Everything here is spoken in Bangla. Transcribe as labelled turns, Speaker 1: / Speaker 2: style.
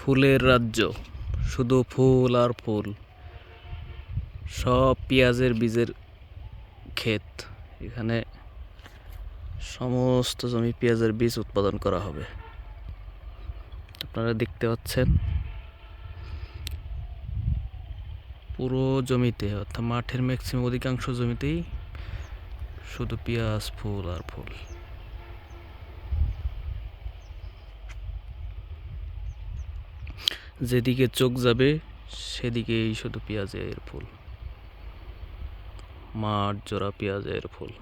Speaker 1: ফুলের রাজ্য, শুধু ফুল আর ফুল। সব পেঁয়াজের বীজের ক্ষেত। এখানে সমস্ত জমি পেঁয়াজের বীজ উৎপাদন করা হবে। আপনারা দেখতে পাচ্ছেন পুরো জমিতে, অর্থাৎ মাঠের ম্যাক্সিমাম অধিকাংশ জমিতেই শুধু পেঁয়াজ, ফুল আর ফুল। যেদিকে চোখ যাবে সেদিকেই শুধু পেঁয়াজের ফুল, মাঠ জোড়া পেঁয়াজের ফুল।